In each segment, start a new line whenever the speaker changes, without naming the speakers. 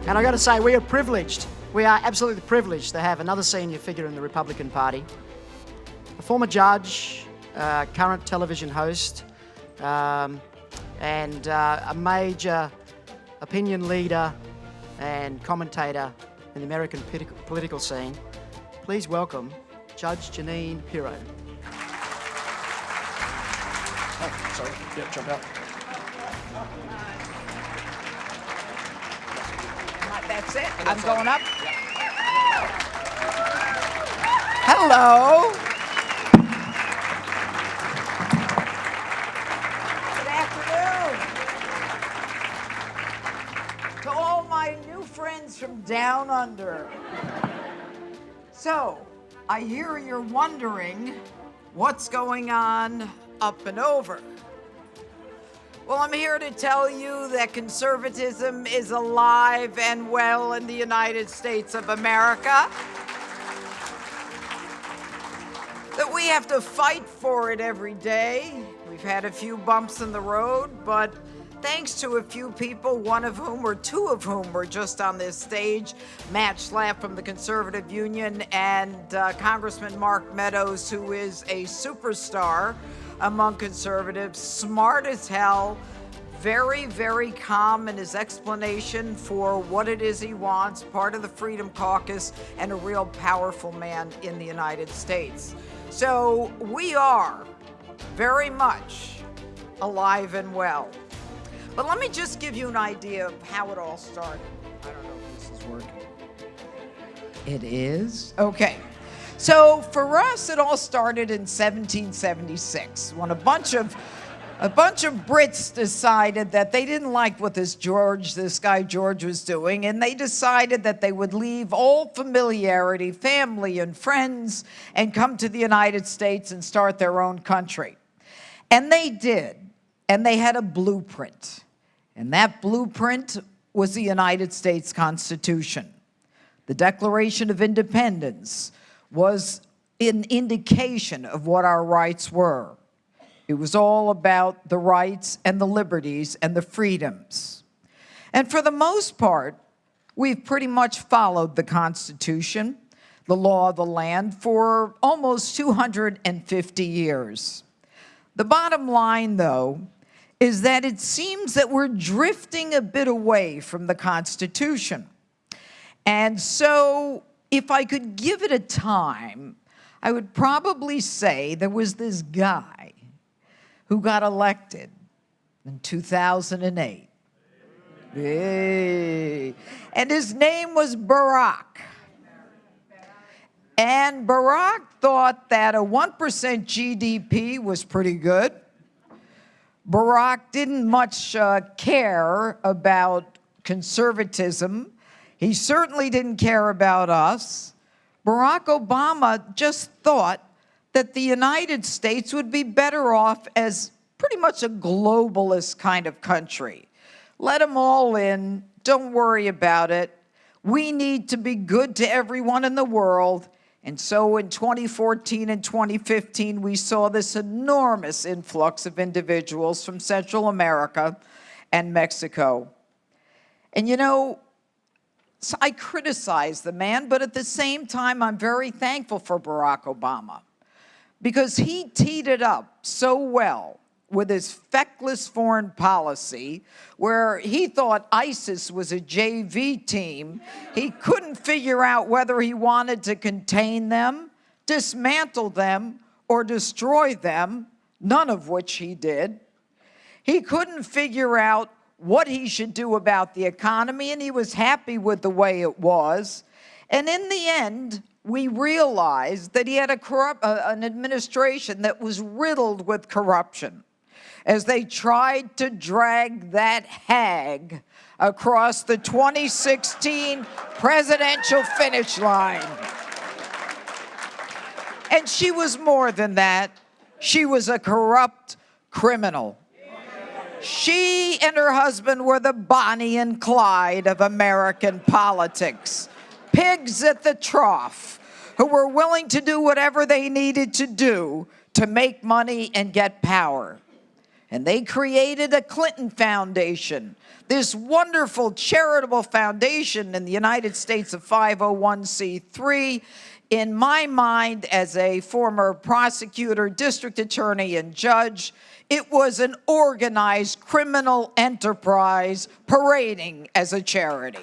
And I've got to say, we are privileged. We are absolutely privileged to have another senior figure in the Republican Party, a former judge, current television host, and a major opinion leader and commentator in the American political scene. Please welcome Judge Jeanine Pirro. Oh, sorry, yeah, jump out.
That's it. I'm going up. Hello. Good afternoon. To all my new friends from down under. So, I hear you're wondering what's going on up and over. Well, I'm here to tell you that conservatism is alive and well in the United States of America. That we have to fight for it every day. We've had a few bumps in the road, but thanks to a few people, one of whom or two of whom were just on this stage, Matt Schlapp from the Conservative Union and Congressman Mark Meadows, who is a superstar among conservatives, smart as hell, very, very calm in his explanation for what it is he wants, part of the Freedom Caucus, and a real powerful man in the United States. So we are very much alive and well. But let me just give you an idea of how it all started. I don't know if this is working. It is? Okay. So for us, it all started in 1776 when a bunch of Brits decided that they didn't like what this guy George was doing, and they decided that they would leave all familiarity, family and friends, and come to the United States and start their own country. And they did, and they had a blueprint. And that blueprint was the United States Constitution. The Declaration of Independence was an indication of what our rights were. It was all about the rights and the liberties and the freedoms. And for the most part, we've pretty much followed the Constitution, the law of the land, for almost 250 years. The bottom line, though, is that it seems that we're drifting a bit away from the Constitution. And so, if I could give it a time, I would probably say there was this guy who got elected in 2008. Hey. And his name was Barack. And Barack thought that a 1% GDP was pretty good. Barack didn't much care about conservatism. He certainly didn't care about us. Barack Obama just thought that the United States would be better off as pretty much a globalist kind of country. Let them all in. Don't worry about it. We need to be good to everyone in the world. And so in 2014 and 2015, we saw this enormous influx of individuals from Central America and Mexico. And you know, so I criticize the man, but at the same time, I'm very thankful for Barack Obama because he teed it up so well with his feckless foreign policy where he thought ISIS was a JV team. He couldn't figure out whether he wanted to contain them, dismantle them, or destroy them, none of which he did. He couldn't figure out what he should do about the economy, and he was happy with the way it was. And in the end, we realized that he had an administration that was riddled with corruption as they tried to drag that hag across the 2016 presidential finish line. And she was more than that. She was a corrupt criminal. She and her husband were the Bonnie and Clyde of American politics. Pigs at the trough who were willing to do whatever they needed to do to make money and get power. And they created a Clinton Foundation, this wonderful charitable foundation in the United States, of 501c3. In my mind, as a former prosecutor, district attorney, and judge, it was an organized criminal enterprise parading as a charity.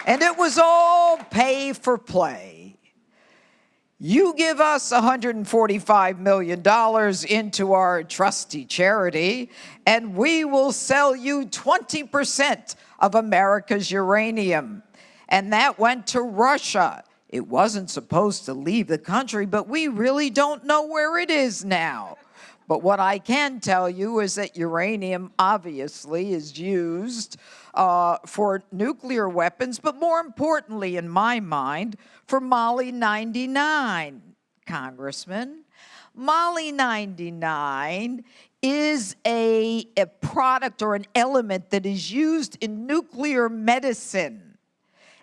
And it was all pay for play. You give us $145 million into our trusty charity, and we will sell you 20% of America's uranium. And that went to Russia. It wasn't supposed to leave the country, but we really don't know where it is now. But what I can tell you is that uranium obviously is used for nuclear weapons, but more importantly, in my mind, for Molly 99, Congressman. Molly 99 is a product or an element that is used in nuclear medicine.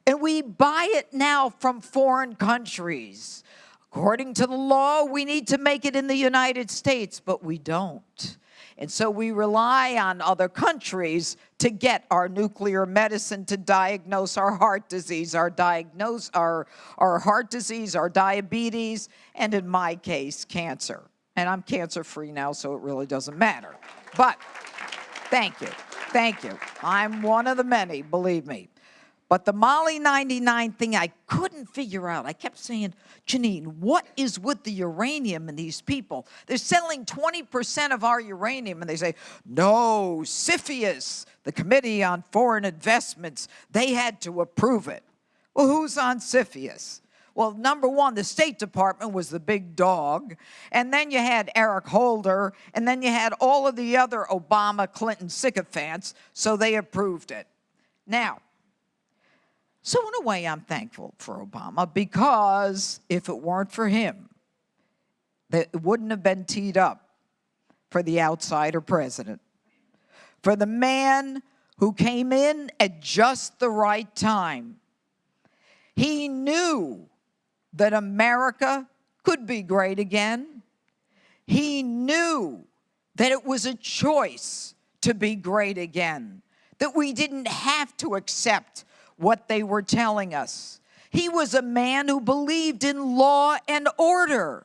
And we buy it now from foreign countries. According to the law, we need to make it in the United States, but we don't. And so we rely on other countries to get our nuclear medicine to diagnose our heart disease, our heart disease, our diabetes, and in my case, cancer. And I'm cancer-free now, so it really doesn't matter. But thank you. I'm one of the many, believe me. But the Molly 99 thing, I couldn't figure out. I kept saying, Janine, what is with the uranium and these people? They're selling 20% of our uranium, and they say, no, CFIUS, the Committee on Foreign Investments, they had to approve it. Well, who's on CFIUS? Well, number one, the State Department was the big dog, and then you had Eric Holder, and then you had all of the other Obama, Clinton sycophants, so they approved it. Now, so in a way, I'm thankful for Obama, because if it weren't for him, it wouldn't have been teed up for the outsider president, for the man who came in at just the right time. He knew that America could be great again. He knew that it was a choice to be great again, that we didn't have to accept what they were telling us. He was a man who believed in law and order.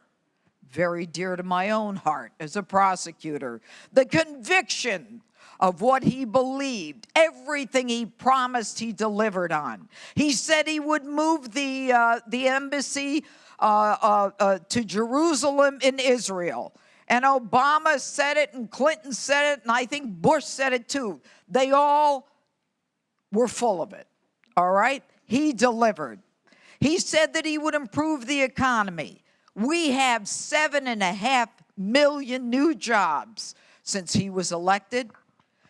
Very dear to my own heart as a prosecutor. The conviction of what he believed, everything he promised, he delivered on. He said he would move the embassy to Jerusalem in Israel. And Obama said it, and Clinton said it, and I think Bush said it too. They all were full of it. All right? He delivered. He said that he would improve the economy. We have 7.5 million new jobs since he was elected.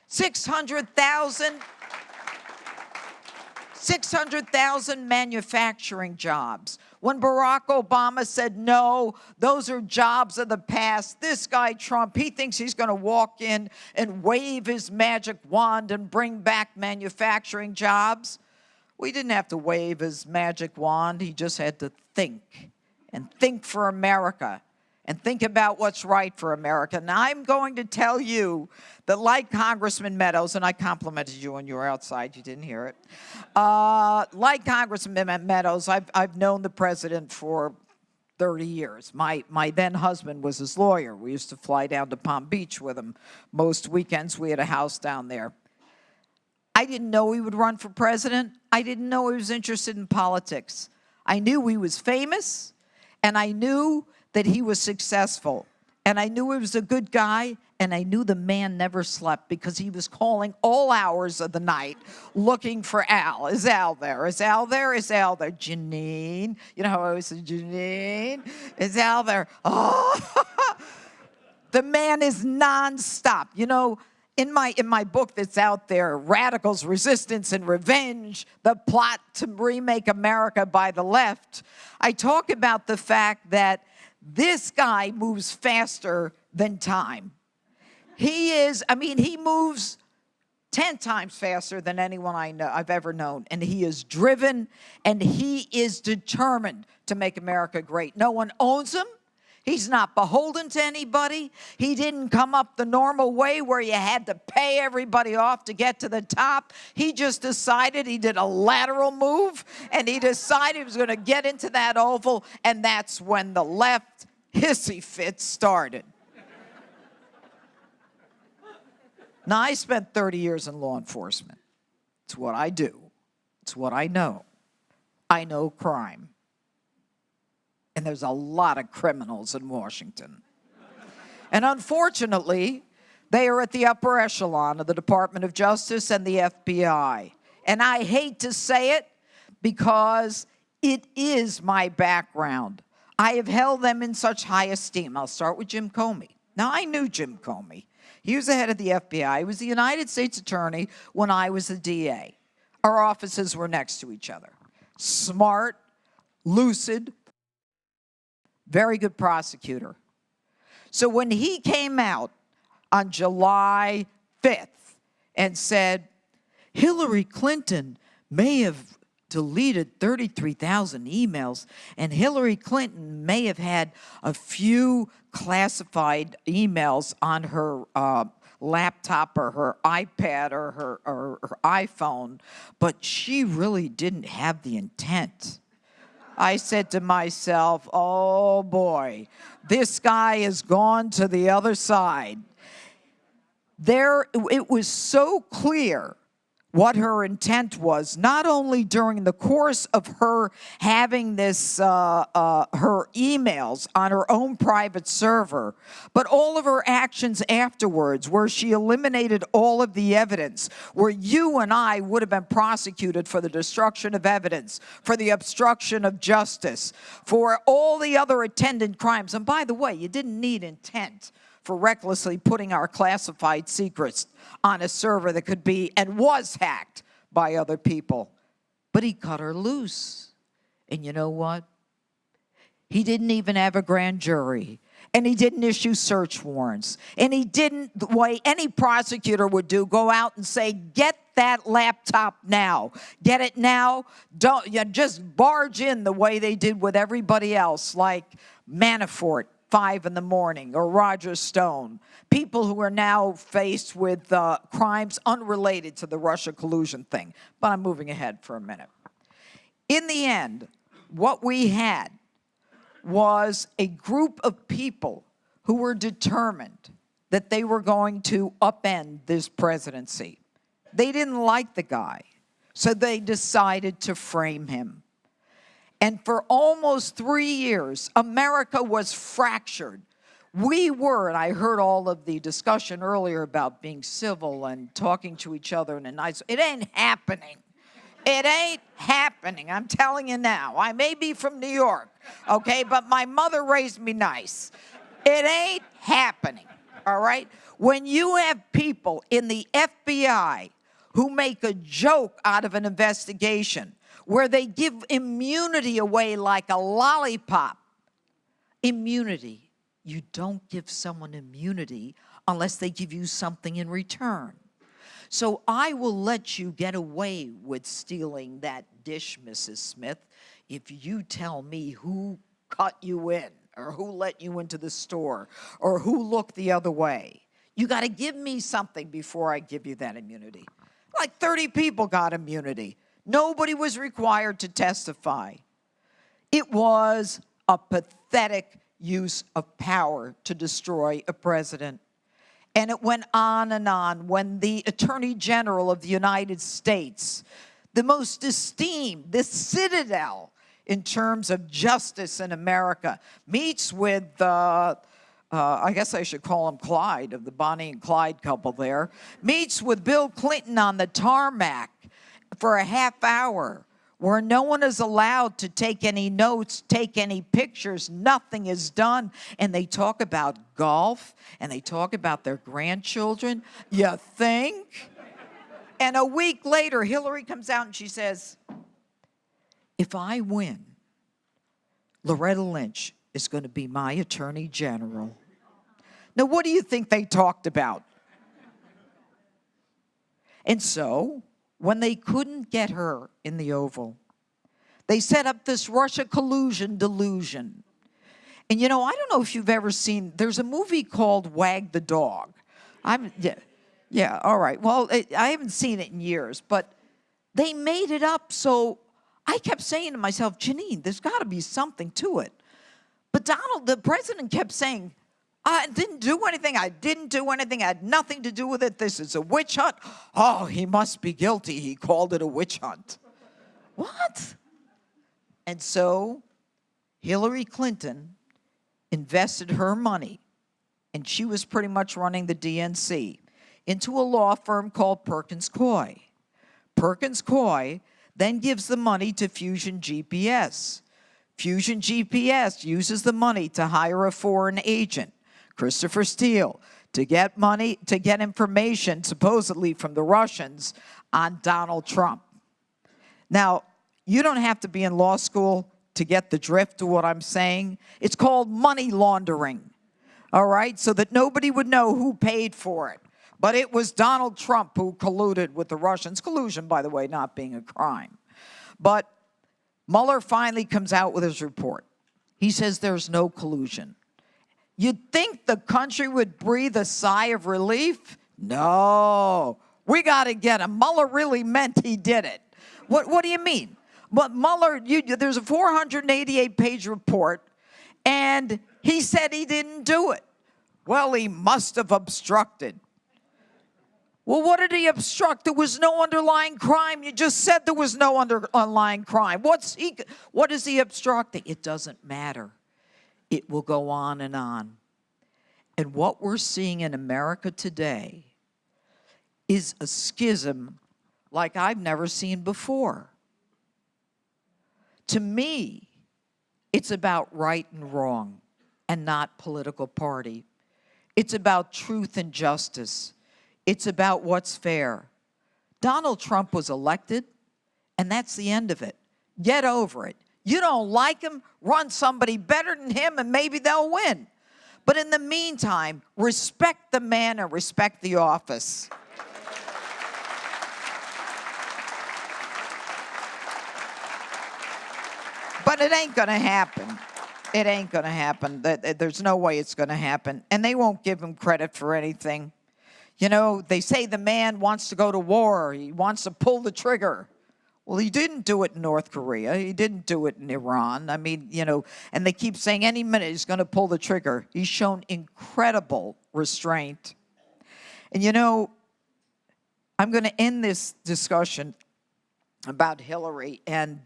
600,000 manufacturing jobs. When Barack Obama said, no, those are jobs of the past, this guy Trump, he thinks he's going to walk in and wave his magic wand and bring back manufacturing jobs. We didn't have to wave his magic wand. He just had to think, and think for America, and think about what's right for America. Now, I'm going to tell you that, like Congressman Meadows, and I complimented you when you were outside, you didn't hear it. Like Congressman Meadows, I've known the president for 30 years. My then husband was his lawyer. We used to fly down to Palm Beach with him most weekends. We had a house down there. I didn't know he would run for president. I didn't know he was interested in politics. I knew he was famous, and I knew that he was successful. And I knew he was a good guy, and I knew the man never slept because he was calling all hours of the night looking for Al. Is Al there? Is Al there? Is Al there? Janine. You know how I always say, Janine? Is Al there? Oh, the man is nonstop. You know, in my book that's out there, Radicals, Resistance, and Revenge, the plot to remake America by the left, I talk about the fact that this guy moves faster than time. He moves 10 times faster than anyone I've ever known. And he is driven, and he is determined to make America great. No one owns him. He's not beholden to anybody. He didn't come up the normal way where you had to pay everybody off to get to the top. He just decided, he did a lateral move, and he decided he was going to get into that oval, and that's when the left hissy fit started. Now, I spent 30 years in law enforcement. It's what I do. It's what I know. I know crime. And there's a lot of criminals in Washington. And unfortunately, they are at the upper echelon of the Department of Justice and the FBI. And I hate to say it because it is my background. I have held them in such high esteem. I'll start with Jim Comey. Now, I knew Jim Comey. He was the head of the FBI. He was the United States Attorney when I was the DA. Our offices were next to each other. Smart, lucid, very good prosecutor. So when he came out on July 5th and said, Hillary Clinton may have deleted 33,000 emails, and Hillary Clinton may have had a few classified emails on her laptop or her iPad or her iPhone, but she really didn't have the intent. I said to myself, oh boy, this guy has gone to the other side. It was so clear what her intent was, not only during the course of her having this, her emails on her own private server, but all of her actions afterwards, where she eliminated all of the evidence, where you and I would have been prosecuted for the destruction of evidence, for the obstruction of justice, for all the other attendant crimes. And by the way, you didn't need intent for recklessly putting our classified secrets on a server that could be and was hacked by other people. But he cut her loose. And you know what? He didn't even have a grand jury. And he didn't issue search warrants. And he didn't, the way any prosecutor would do, go out and say, get that laptop now. Get it now. Don't just barge in the way they did with everybody else, like Manafort, 5 in the morning, or Roger Stone, people who are now faced with crimes unrelated to the Russia collusion thing. But I'm moving ahead for a minute. In the end, what we had was a group of people who were determined that they were going to upend this presidency. They didn't like the guy, so they decided to frame him. And for almost 3 years, America was fractured. We were, and I heard all of the discussion earlier about being civil and talking to each other in a nice way. It ain't happening. It ain't happening. I'm telling you now. I may be from New York, okay, but my mother raised me nice. It ain't happening, all right? When you have people in the FBI who make a joke out of an investigation, where they give immunity away like a lollipop. Immunity. You don't give someone immunity unless they give you something in return. So I will let you get away with stealing that dish, Mrs. Smith, if you tell me who cut you in, or who let you into the store, or who looked the other way. You got to give me something before I give you that immunity. Like 30 people got immunity. Nobody was required to testify. It was a pathetic use of power to destroy a president. And it went on and on when the Attorney General of the United States, the most esteemed, the citadel in terms of justice in America, meets with, I guess I should call him Clyde, of the Bonnie and Clyde couple there, meets with Bill Clinton on the tarmac for a half hour, where no one is allowed to take any notes, take any pictures. Nothing is done. And they talk about golf, and they talk about their grandchildren. You think? And a week later, Hillary comes out and she says, if I win, Loretta Lynch is going to be my attorney general. Now, what do you think they talked about? And so, when they couldn't get her in the Oval, they set up this Russia collusion delusion. And I don't know if you've ever seen, there's a movie called Wag the Dog. Yeah, all right. Well, I haven't seen it in years, but they made it up. So I kept saying to myself, Janine, there's got to be something to it. But the president kept saying, I didn't do anything. I didn't do anything. I had nothing to do with it. This is a witch hunt. Oh, he must be guilty. He called it a witch hunt. What? And so Hillary Clinton invested her money, and she was pretty much running the DNC, into a law firm called Perkins Coie. Perkins Coie then gives the money to Fusion GPS. Fusion GPS uses the money to hire a foreign agent, Christopher Steele, to get information, supposedly from the Russians, on Donald Trump. Now, you don't have to be in law school to get the drift of what I'm saying. It's called money laundering, all right? So that nobody would know who paid for it. But it was Donald Trump who colluded with the Russians. Collusion, by the way, not being a crime. But Mueller finally comes out with his report. He says there's no collusion. You'd think the country would breathe a sigh of relief? No. We got to get him. Mueller really meant he did it. What do you mean? But Mueller, there's a 488-page report, and he said he didn't do it. Well, he must have obstructed. Well, what did he obstruct? There was no underlying crime. You just said there was no underlying crime. What is he obstructing? It doesn't matter. It will go on and on. And what we're seeing in America today is a schism like I've never seen before. To me, it's about right and wrong and not political party. It's about truth and justice. It's about what's fair. Donald Trump was elected, and that's the end of it. Get over it. You don't like him, run somebody better than him, and maybe they'll win. But in the meantime, respect the man and respect the office. But it ain't going to happen. It ain't going to happen. There's no way it's going to happen. And they won't give him credit for anything. They say the man wants to go to war. He wants to pull the trigger. Well, he didn't do it in North Korea. He didn't do it in Iran. I mean, and they keep saying any minute he's going to pull the trigger. He's shown incredible restraint. And, I'm going to end this discussion about Hillary and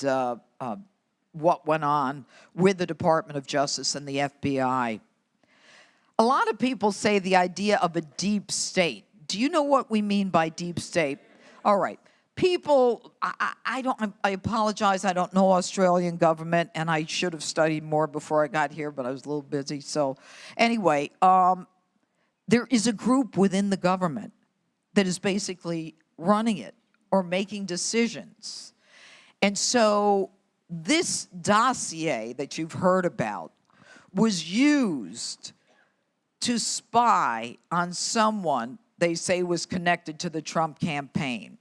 what went on with the Department of Justice and the FBI. A lot of people say the idea of a deep state. Do you know what we mean by deep state? All right. People, I apologize, I don't know Australian government, and I should have studied more before I got here, but I was a little busy. So anyway, there is a group within the government that is basically running it or making decisions. And so this dossier that you've heard about was used to spy on someone they say was connected to the Trump campaign.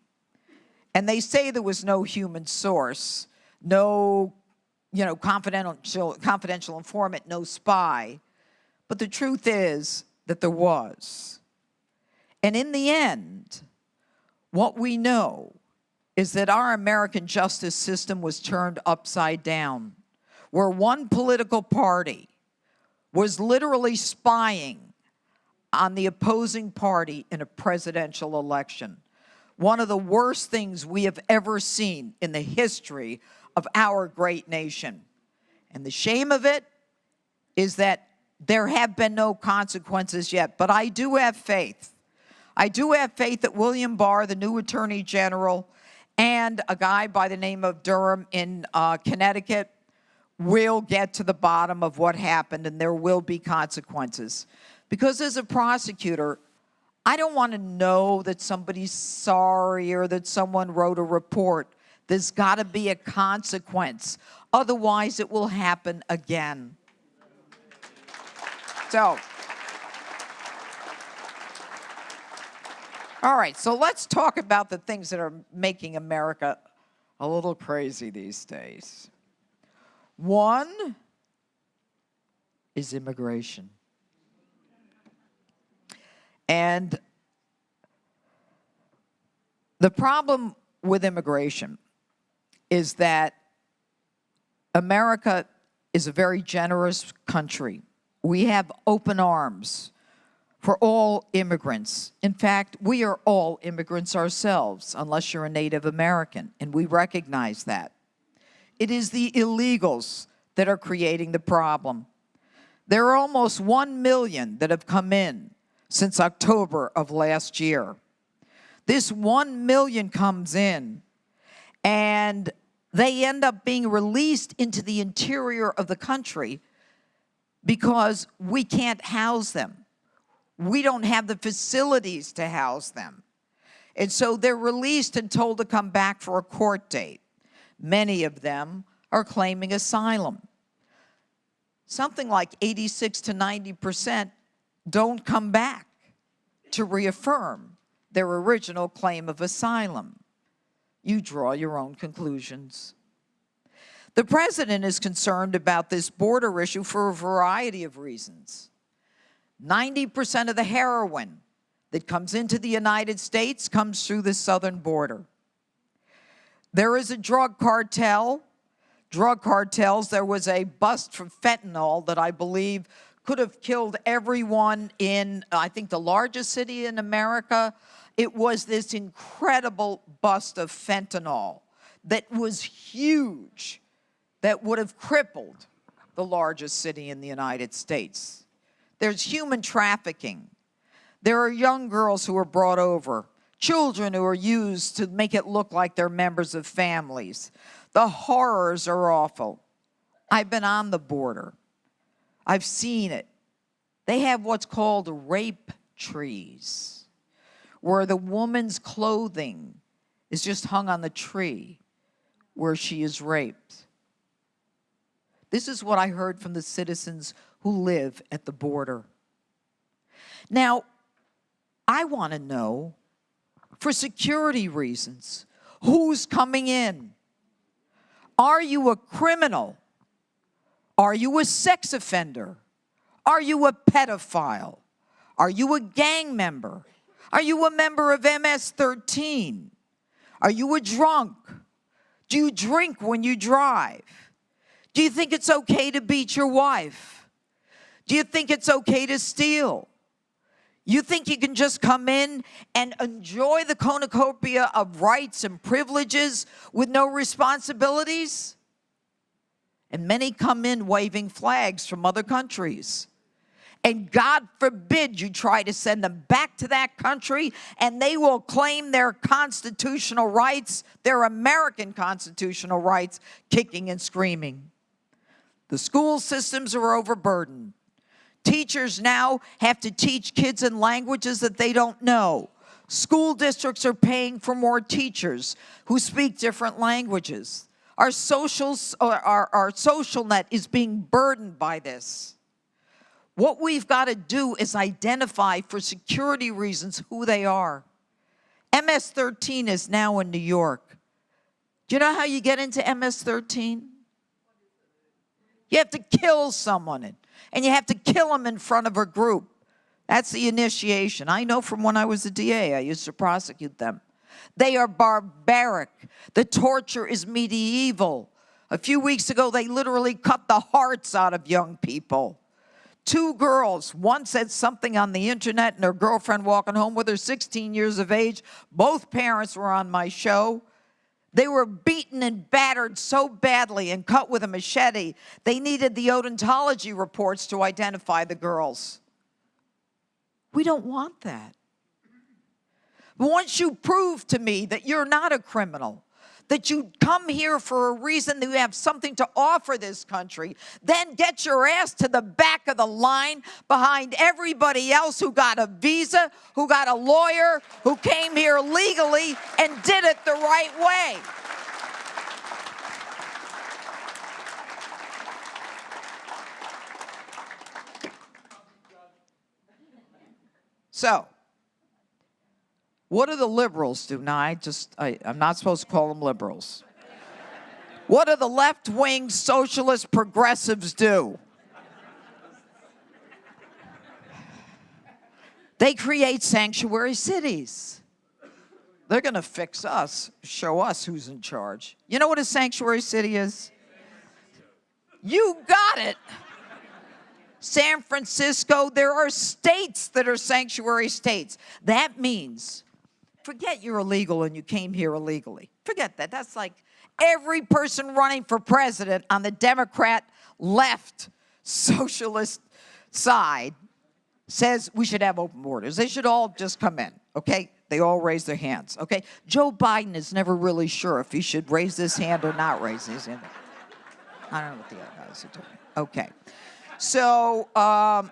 And they say there was no human source, no, confidential informant, no spy. But the truth is that there was. And in the end, what we know is that our American justice system was turned upside down, where one political party was literally spying on the opposing party in a presidential election. One of the worst things we have ever seen in the history of our great nation. And the shame of it is that there have been no consequences yet. But I do have faith. I do have faith that William Barr, the new Attorney General, and a guy by the name of Durham in Connecticut will get to the bottom of what happened, and there will be consequences. Because as a prosecutor, I don't want to know that somebody's sorry or that someone wrote a report. There's got to be a consequence. Otherwise, it will happen again. So, all right, so let's talk about the things that are making America a little crazy these days. One is immigration. And the problem with immigration is that America is a very generous country. We have open arms for all immigrants. In fact, we are all immigrants ourselves, unless you're a Native American, and we recognize that. It is the illegals that are creating the problem. There are almost 1 million that have come in since October of last year. This 1 million comes in, and they end up being released into the interior of the country because we can't house them. We don't have the facilities to house them. And so they're released and told to come back for a court date. Many of them are claiming asylum. Something like 86 to 90% don't come back to reaffirm their original claim of asylum. You draw your own conclusions. The president is concerned about this border issue for a variety of reasons. 90% of the heroin that comes into the United States comes through the southern border. There is a drug cartel. Drug cartels, there was a bust for fentanyl that I believe could have killed everyone in, I think, the largest city in America. It was this incredible bust of fentanyl that was huge, that would have crippled the largest city in the United States. There's human trafficking. There are young girls who are brought over, children who are used to make it look like they're members of families. The horrors are awful. I've been on the border. I've seen it. They have what's called rape trees, where the woman's clothing is just hung on the tree where she is raped. This is what I heard from the citizens who live at the border. Now, I want to know, for security reasons, who's coming in? Are you a criminal? Are you a sex offender? Are you a pedophile? Are you a gang member? Are you a member of MS-13? Are you a drunk? Do you drink when you drive? Do you think it's okay to beat your wife? Do you think it's okay to steal? You think you can just come in and enjoy the cornucopia of rights and privileges with no responsibilities? And many come in waving flags from other countries. And God forbid you try to send them back to that country, and they will claim their constitutional rights, their American constitutional rights, kicking and screaming. The school systems are overburdened. Teachers now have to teach kids in languages that they don't know. School districts are paying for more teachers who speak different languages. Our social net is being burdened by this. What we've got to do is identify, for security reasons, who they are. MS-13 is now in New York. Do you know how you get into MS-13? You have to kill someone, and you have to kill them in front of a group. That's the initiation. I know from when I was a DA, I used to prosecute them. They are barbaric. The torture is medieval. A few weeks ago, they literally cut the hearts out of young people. 2 girls, one said something on the internet, and her girlfriend walking home with her, 16 years of age. Both parents were on my show. They were beaten and battered so badly and cut with a machete, they needed the odontology reports to identify the girls. We don't want that. But once you prove to me that you're not a criminal, that you come here for a reason, that you have something to offer this country, then get your ass to the back of the line behind everybody else who got a visa, who got a lawyer, who came here legally and did it the right way. So, what do the liberals do? Now, I'm not supposed to call them liberals. What do the left-wing socialist progressives do? They create sanctuary cities. They're going to fix us, show us who's in charge. You know what a sanctuary city is? You got it. San Francisco, there are states that are sanctuary states. That means, forget you're illegal and you came here illegally. Forget that. That's like every person running for president on the Democrat left socialist side says we should have open borders. They should all just come in, okay? They all raise their hands, okay? Joe Biden is never really sure if he should raise his hand or not raise his hand. I don't know what the other guys are doing. Okay. So, yeah,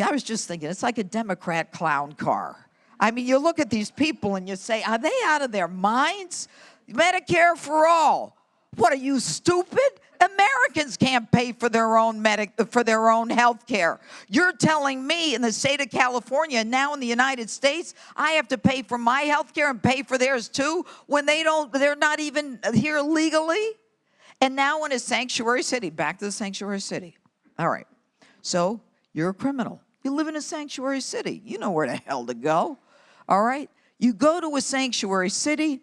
I was just thinking, it's like a Democrat clown car. I mean, you look at these people and you say, are they out of their minds? Medicare for all. What, are you stupid? Americans can't pay for their own health care. You're telling me in the state of California, now in the United States, I have to pay for my health care and pay for theirs too when they're not even here legally? And now in a sanctuary city, back to the sanctuary city. All right, so you're a criminal. You live in a sanctuary city. You know where the hell to go, all right? You go to a sanctuary city,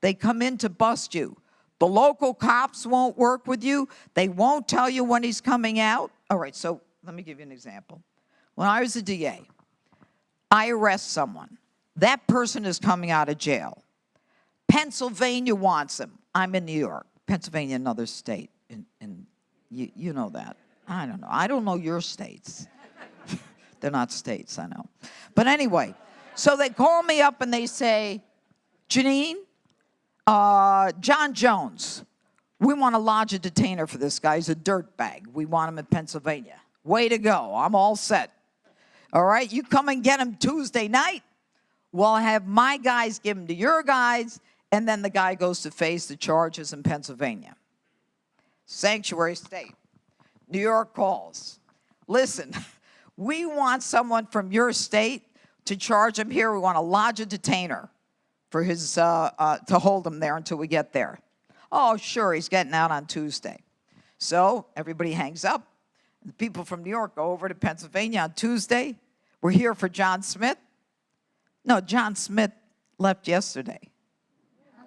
they come in to bust you. The local cops won't work with you. They won't tell you when he's coming out. All right, so let me give you an example. When I was a DA, I arrest someone. That person is coming out of jail. Pennsylvania wants him. I'm in New York. Pennsylvania, another state, and you know that. I don't know. I don't know your states. They're not states, I know. But anyway, so they call me up and they say, Janine, John Jones, we want to lodge a detainer for this guy. He's a dirtbag. We want him in Pennsylvania. Way to go. I'm all set. All right, you come and get him Tuesday night. We'll have my guys give him to your guys, and then the guy goes to face the charges in Pennsylvania. Sanctuary state. New York calls. Listen, we want someone from your state to charge him here. We want to lodge a detainer for his to hold him there until we get there. Oh, sure, he's getting out on Tuesday. So everybody hangs up. The people from New York go over to Pennsylvania on Tuesday. We're here for John Smith. No, John Smith left yesterday.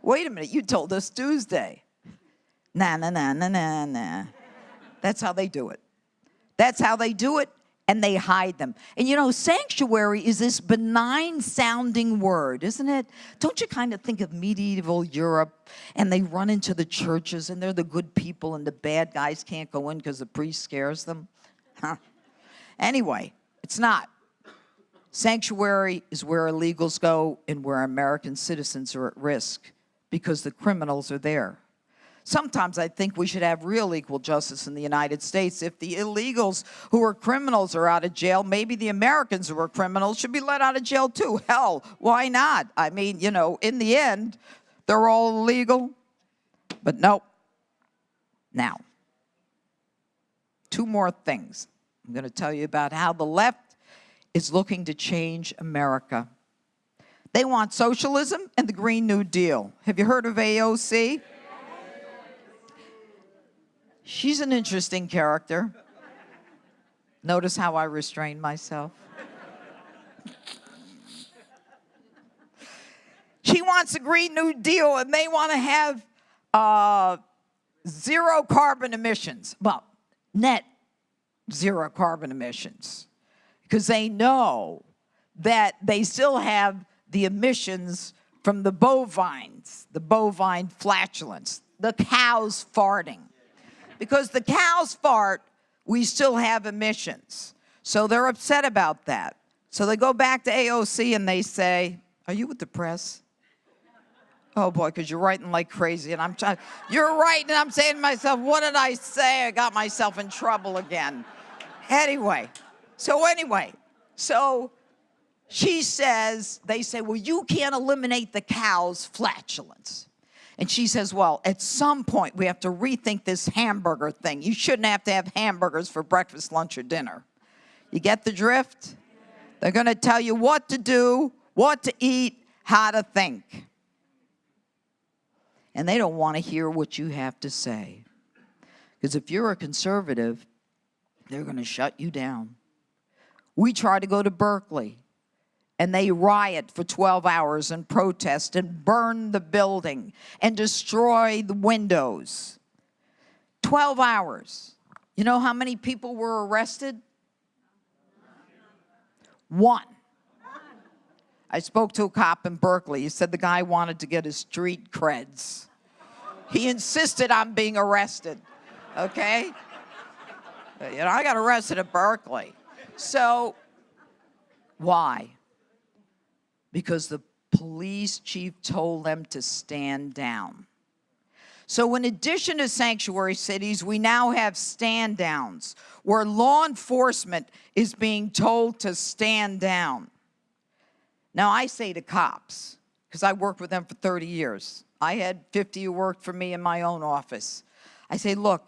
Wait a minute, you told us Tuesday. Nah. That's how they do it. That's how they do it, and they hide them. And you know, sanctuary is this benign-sounding word, isn't it? Don't you kind of think of medieval Europe, and they run into the churches, and they're the good people, and the bad guys can't go in because the priest scares them? Huh. Anyway, it's not. Sanctuary is where illegals go and where American citizens are at risk because the criminals are there. Sometimes I think we should have real equal justice in the United States. If the illegals who are criminals are out of jail, maybe the Americans who are criminals should be let out of jail too. Hell, why not? I mean, you know, in the end, they're all illegal. But nope. Now, two more things. I'm going to tell you about how the left is looking to change America. They want socialism and the Green New Deal. Have you heard of AOC? She's an interesting character. Notice how I restrained myself. She wants a Green New Deal, and they want to have zero carbon emissions. Well, net zero carbon emissions. Because they know that they still have the emissions from the bovines, the bovine flatulence, the cows farting. Because the cows fart, we still have emissions. So they're upset about that. So they go back to AOC and they say, are you with the press? Oh boy, because you're writing like crazy, and you're writing, and I'm saying to myself, what did I say? I got myself in trouble again. Anyway, so she says, they say, well, you can't eliminate the cow's flatulence. And she says, well, at some point we have to rethink this hamburger thing. You shouldn't have to have hamburgers for breakfast, lunch, or dinner. You get the drift? They're going to tell you what to do, what to eat, how to think. And they don't want to hear what you have to say. Because if you're a conservative, they're going to shut you down. We try to go to Berkeley, and they riot for 12 hours and protest and burn the building and destroy the windows. 12 hours. You know how many people were arrested? 1. I spoke to a cop in Berkeley. He said the guy wanted to get his street creds. He insisted on being arrested, okay? You know, I got arrested at Berkeley. So, why? Because the police chief told them to stand down. So in addition to sanctuary cities, we now have stand downs, where law enforcement is being told to stand down. Now, I say to cops, because I worked with them for 30 years. I had 50 who worked for me in my own office. I say, look,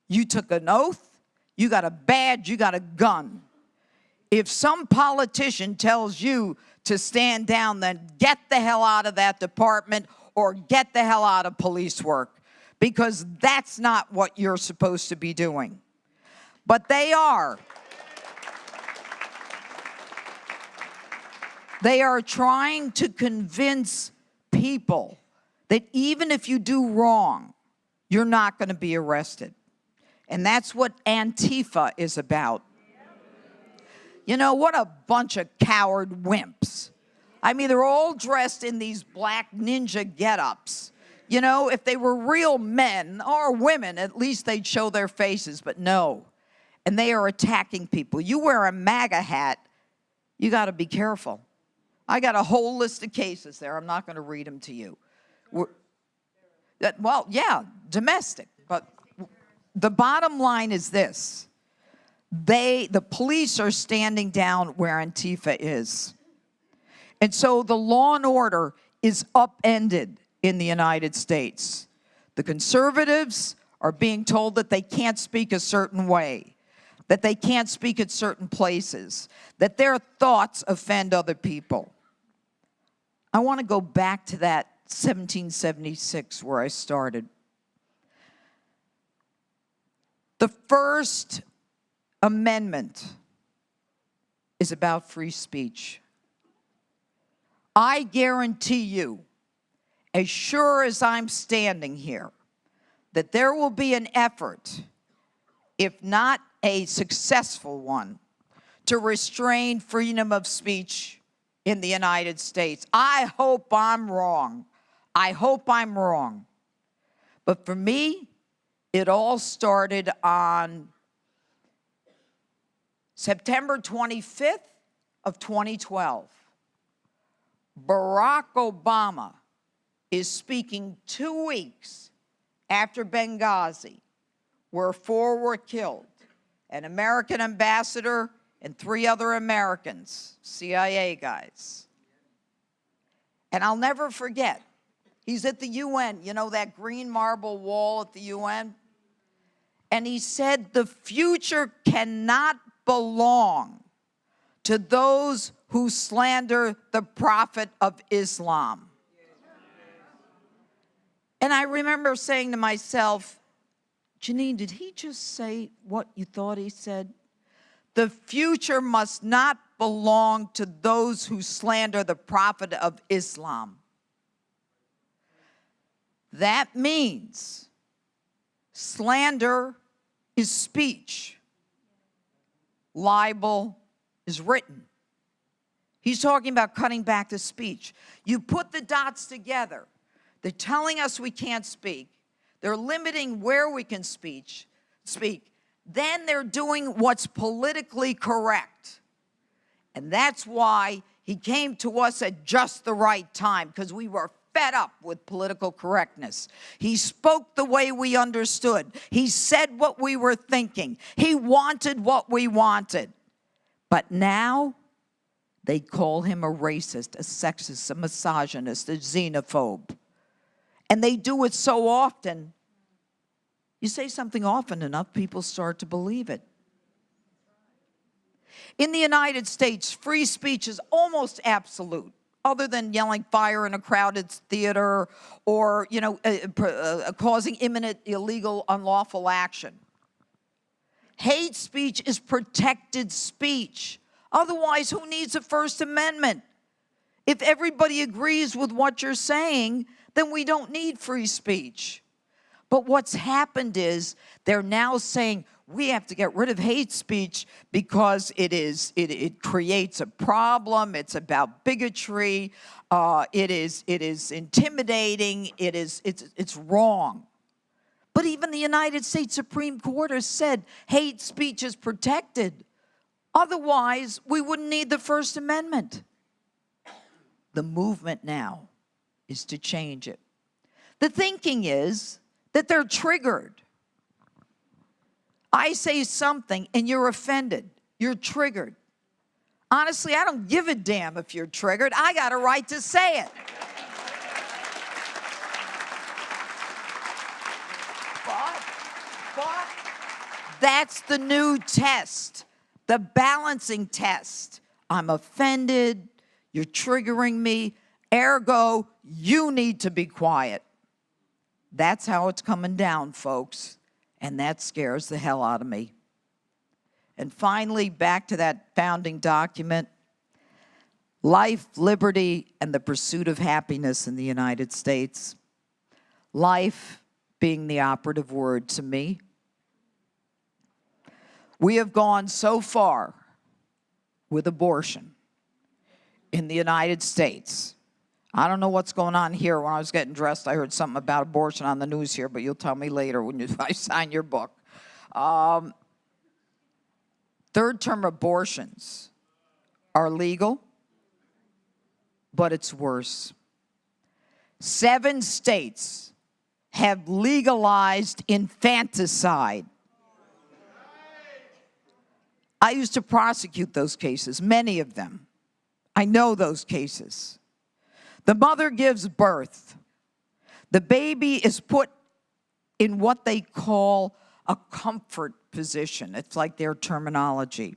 you took an oath, you got a badge, you got a gun. If some politician tells you to stand down, then get the hell out of that department or get the hell out of police work, because that's not what you're supposed to be doing. But they are. They are trying to convince people that even if you do wrong, you're not going to be arrested. And that's what Antifa is about. You know, what a bunch of coward wimps. I mean, they're all dressed in these black ninja get-ups. You know, if they were real men or women, at least they'd show their faces, but no. And they are attacking people. You wear a MAGA hat, you got to be careful. I got a whole list of cases there. I'm not going to read them to you. Well, yeah, domestic. But the bottom line is this. The police are standing down where Antifa is. And so the law and order is upended in the United States. The conservatives are being told that they can't speak a certain way, that they can't speak at certain places, that their thoughts offend other people. I want to go back to that 1776 where I started. The First Amendment is about free speech. I guarantee you, as sure as I'm standing here, that there will be an effort, if not a successful one, to restrain freedom of speech in the United States. I hope I'm wrong. I hope I'm wrong. But for me, it all started on September 25th of 2012. Barack Obama is speaking 2 weeks after Benghazi, where 4 were killed, an American ambassador and 3 other Americans, CIA guys. And I'll never forget, he's at the UN, you know, that green marble wall at the UN? And he said, the future cannot belong to those who slander the Prophet of Islam. And I remember saying to myself, Janine, did he just say what you thought he said? The future must not belong to those who slander the Prophet of Islam. That means slander is speech. Libel is written. He's talking about cutting back the speech. You put the dots together. They're telling us we can't speak. They're limiting where we can speak. Then they're doing what's politically correct. And that's why he came to us at just the right time, because we were fed up with political correctness. He spoke the way we understood. He said what we were thinking. He wanted what we wanted. But now they call him a racist, a sexist, a misogynist, a xenophobe. And they do it so often. You say something often enough, people start to believe it. In the United States, free speech is almost absolute, other than yelling fire in a crowded theater or, causing imminent, illegal, unlawful action. Hate speech is protected speech. Otherwise, who needs a First Amendment? If everybody agrees with what you're saying, then we don't need free speech. But what's happened is they're now saying we have to get rid of hate speech because it creates a problem. It's about bigotry. It is intimidating. It's wrong. But even the United States Supreme Court has said hate speech is protected. Otherwise, we wouldn't need the First Amendment. The movement now is to change it. The thinking is that they're triggered. I say something and you're offended. You're triggered. Honestly, I don't give a damn if you're triggered. I got a right to say it. But that's the new test, the balancing test. I'm offended. You're triggering me. Ergo, you need to be quiet. That's how it's coming down, folks. And that scares the hell out of me. And finally, back to that founding document, life, liberty, and the pursuit of happiness in the United States. Life being the operative word to me. We have gone so far with abortion in the United States. I don't know what's going on here. When I was getting dressed, I heard something about abortion on the news here, but you'll tell me later when I sign your book. Third-term abortions are legal, but it's worse. 7 states have legalized infanticide. I used to prosecute those cases, many of them. I know those cases. The mother gives birth. The baby is put in what they call a comfort position. It's like their terminology.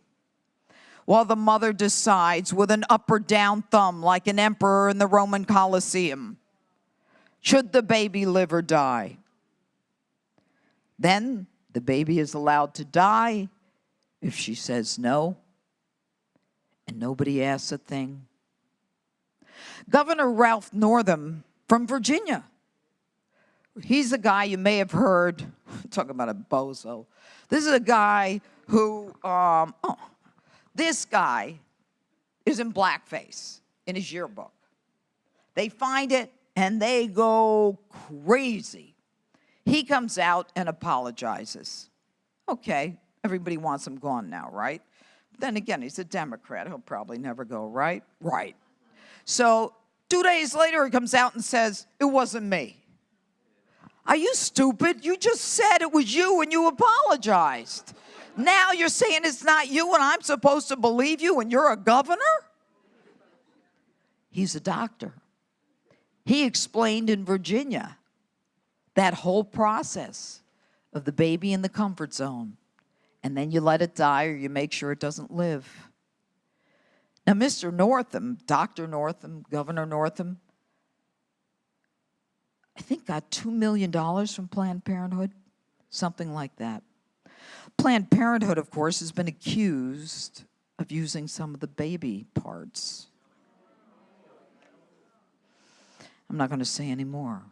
While the mother decides with an up or down thumb, like an emperor in the Roman Colosseum, should the baby live or die. Then the baby is allowed to die if she says no, and nobody asks a thing. Governor Ralph Northam from Virginia. He's a guy you may have heard, talking about a bozo. This is a guy who, this guy is in blackface in his yearbook. They find it and they go crazy. He comes out and apologizes. Okay, everybody wants him gone now, right? But then again, he's a Democrat. He'll probably never go, right? Right. So 2 days later, he comes out and says, it wasn't me. Are you stupid? You just said it was you and you apologized. Now you're saying it's not you and I'm supposed to believe you and you're a governor? He's a doctor. He explained in Virginia that whole process of the baby in the comfort zone. And then you let it die or you make sure it doesn't live. Now, Mr. Northam, Dr. Northam, Governor Northam, I think got $2 million from Planned Parenthood, something like that. Planned Parenthood, of course, has been accused of using some of the baby parts. I'm not going to say any more.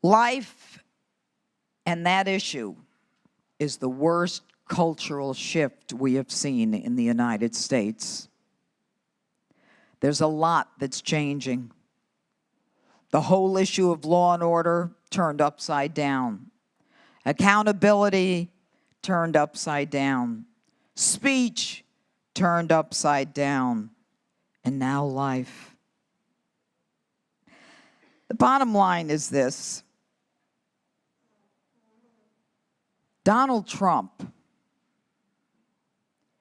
Life and that issue is the worst cultural shift we have seen in the United States. There's a lot that's changing. The whole issue of law and order turned upside down. Accountability turned upside down. Speech turned upside down. And now life. The bottom line is this. Donald Trump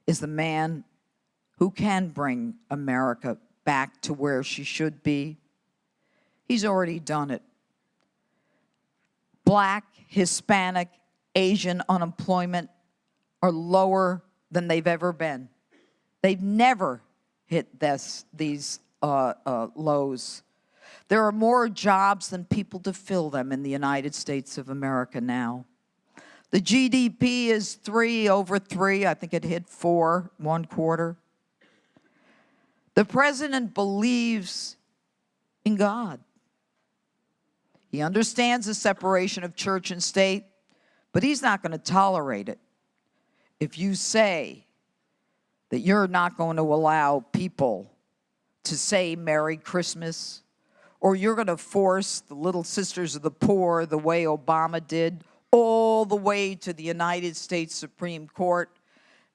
is the man who can bring America back to where she should be. He's already done it. Black, Hispanic, Asian unemployment are lower than they've ever been. They've never hit these lows. There are more jobs than people to fill them in the United States of America now. The GDP is 3 over 3. I think it hit 4, 1/4. The president believes in God. He understands the separation of church and state, but he's not going to tolerate it. If you say that you're not going to allow people to say Merry Christmas, or you're going to force the Little Sisters of the Poor the way Obama did, all the way to the United States Supreme Court,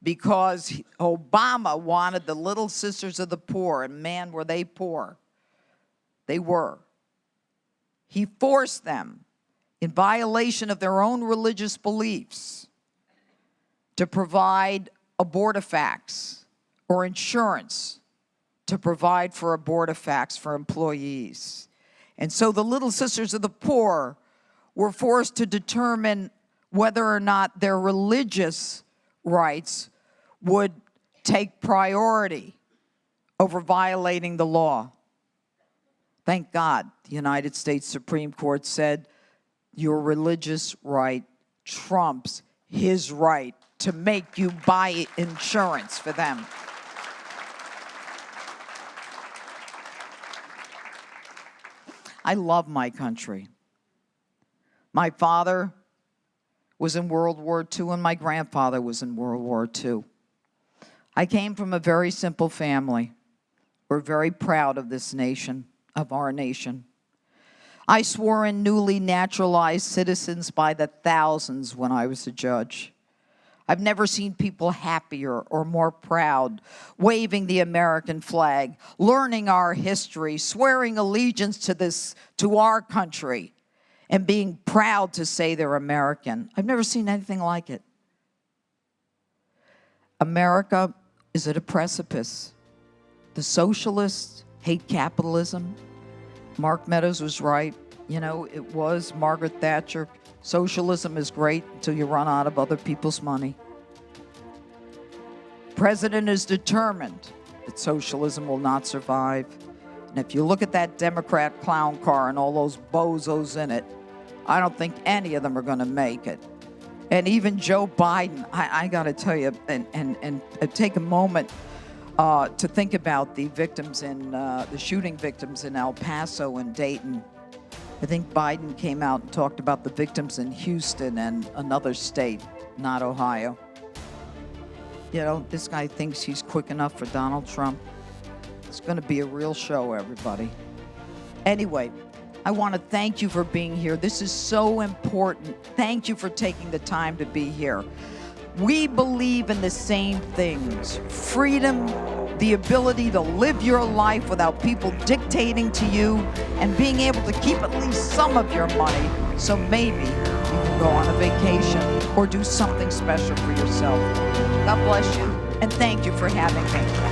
because Obama wanted the Little Sisters of the Poor, and man, were they poor. They were. He forced them, in violation of their own religious beliefs, to provide abortifacts or insurance to provide for abortifacts for employees. And so the Little Sisters of the Poor were forced to determine whether or not their religious rights would take priority over violating the law. Thank God the United States Supreme Court said your religious right trumps his right to make you buy insurance for them. I love my country. My father was in World War II, and my grandfather was in World War II. I came from a very simple family. We're very proud of this nation, of our nation. I swore in newly naturalized citizens by the thousands when I was a judge. I've never seen people happier or more proud, waving the American flag, learning our history, swearing allegiance to our country, and being proud to say they're American. I've never seen anything like it. America is at a precipice. The socialists hate capitalism. Mark Meadows was right. You know, it was Margaret Thatcher. Socialism is great until you run out of other people's money. The president is determined that socialism will not survive. And if you look at that Democrat clown car and all those bozos in it, I don't think any of them are going to make it. And even Joe Biden, I got to tell you, and take a moment to think about the victims the shooting victims in El Paso and Dayton. I think Biden came out and talked about the victims in Houston and another state, not Ohio. You know, this guy thinks he's quick enough for Donald Trump. It's going to be a real show, everybody. Anyway, I want to thank you for being here. This is so important. Thank you for taking the time to be here. We believe in the same things: freedom, the ability to live your life without people dictating to you, and being able to keep at least some of your money so maybe you can go on a vacation or do something special for yourself. God bless you, and thank you for having me.